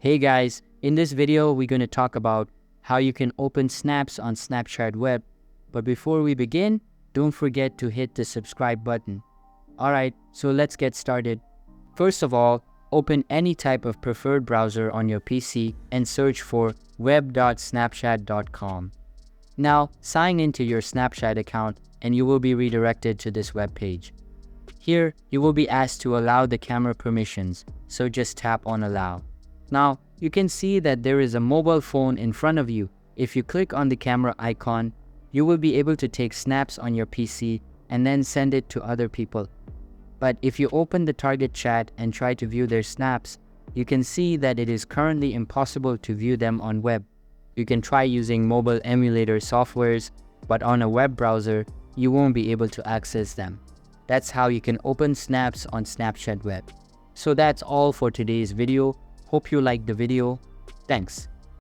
Hey guys, in this video we're going to talk about how you can open snaps on Snapchat web. But before we begin, don't forget to hit the subscribe button. Alright, so let's get started. First of all, open any type of preferred browser on your PC and search for web.snapchat.com. Now, sign into your Snapchat account and you will be redirected to this web page. Here, you will be asked to allow the camera permissions, so just tap on allow. Now, you can see that there is a mobile phone in front of you. If you click on the camera icon, you will be able to take snaps on your PC and then send it to other people. But if you open the target chat and try to view their snaps, you can see that it is currently impossible to view them on web. You can try using mobile emulator softwares, but on a web browser, you won't be able to access them. That's how you can open snaps on Snapchat web. So that's all for today's video. Hope you liked the video. Thanks.